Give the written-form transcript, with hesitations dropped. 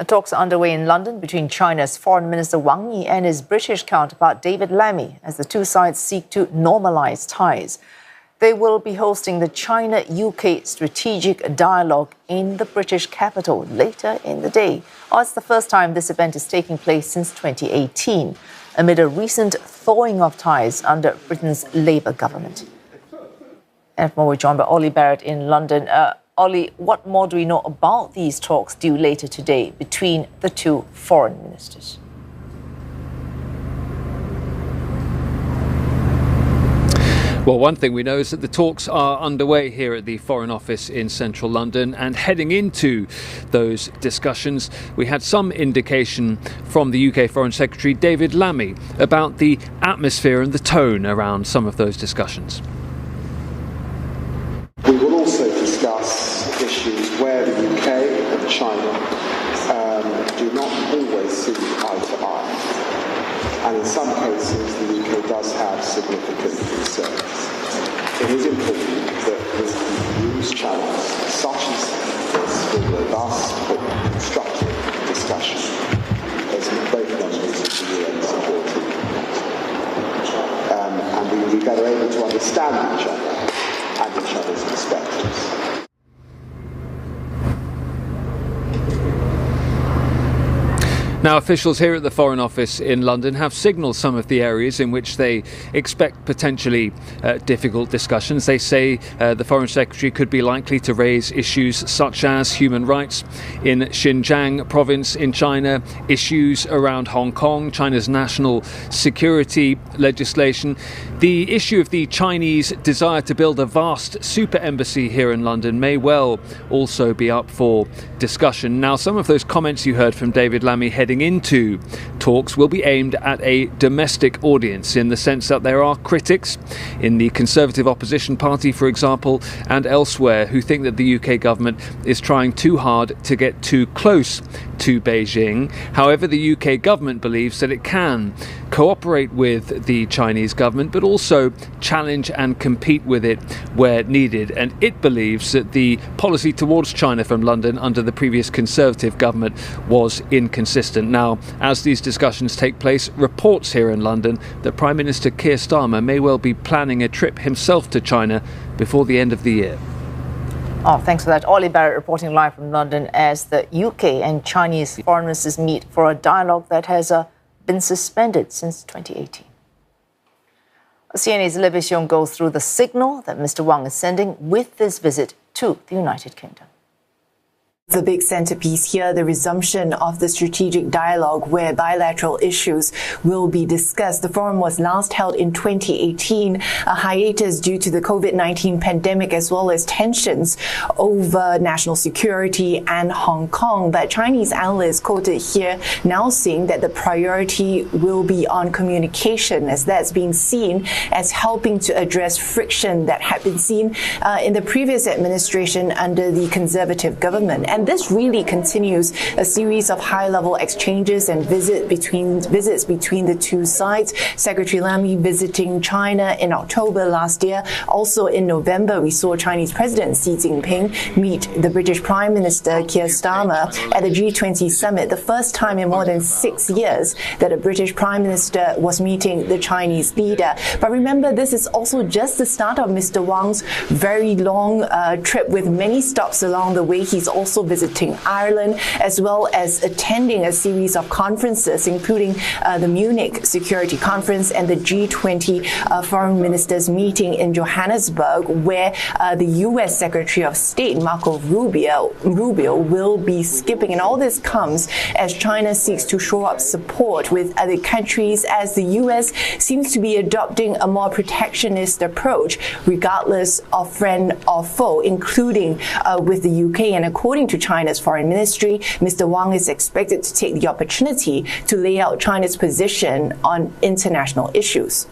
Talks are underway in London between China's Foreign Minister Wang Yi and his British counterpart David Lammy as the two sides seek to normalise ties. They will be hosting the China-UK Strategic Dialogue in the British capital later in the day. It's the first time this event is taking place since 2018, amid a recent thawing of ties under Britain's Labour government. And more, we're joined by Olly Barratt in London. Olly, what more do we know about these talks due later today between the two foreign ministers? Well, one thing we know is that the talks are underway here at the Foreign Office in central London, and heading into those discussions, we had some indication from the UK Foreign Secretary David Lammy about the atmosphere and the tone around some of those discussions. We will also discuss issues where the UK and China do not always see eye to eye. And in some cases, the UK does have significant concerns. It is important that we use channels such as this for robust but constructive discussion as both members of the UN Security Council. And we will be better able to understand each other and each other's perspectives. Now, officials here at the Foreign Office in London have signalled some of the areas in which they expect potentially difficult discussions. They say the Foreign Secretary could be likely to raise issues such as human rights in Xinjiang province in China, issues around Hong Kong, China's national security legislation. The issue of the Chinese desire to build a vast super embassy here in London may well also be up for discussion. Now, some of those comments you heard from David Lammy heading into talks will be aimed at a domestic audience, in the sense that there are critics in the Conservative opposition party, for example, and elsewhere, who think that the UK government is trying too hard to get too close to Beijing. However, the UK government believes that it can cooperate with the Chinese government, but also challenge and compete with it where needed. And it believes that the policy towards China from London under the previous Conservative government was inconsistent. Now, as these discussions take place, reports here in London that Prime Minister Keir Starmer may well be planning a trip himself to China before the end of the year. Thanks for that. Olly Barratt reporting live from London as the UK and Chinese foreign ministers meet for a dialogue that has been suspended since 2018. CNA's Libby Xiong goes through the signal that Mr. Wang is sending with this visit to the United Kingdom. The big centerpiece here, the resumption of the strategic dialogue where bilateral issues will be discussed. The forum was last held in 2018, a hiatus due to the COVID-19 pandemic as well as tensions over national security and Hong Kong. But Chinese analysts quoted here now saying that the priority will be on communication, as that's being seen as helping to address friction that had been seen in the previous administration under the Conservative government. And this really continues a series of high-level exchanges and visits between the two sides. Secretary Lammy visiting China in October last year. Also in November, we saw Chinese President Xi Jinping meet the British Prime Minister Keir Starmer at the G20 summit, the first time in more than 6 years that a British Prime Minister was meeting the Chinese leader. But remember, this is also just the start of Mr. Wang's very long trip with many stops along the way. He's also visiting Ireland, as well as attending a series of conferences, including the Munich Security Conference and the G20 Foreign Ministers meeting in Johannesburg, where the U.S. Secretary of State, Marco Rubio, will be skipping. And all this comes as China seeks to shore up support with other countries, as the U.S. seems to be adopting a more protectionist approach, regardless of friend or foe, including with the UK. And according to China's Foreign Ministry, Mr. Wang is expected to take the opportunity to lay out China's position on international issues.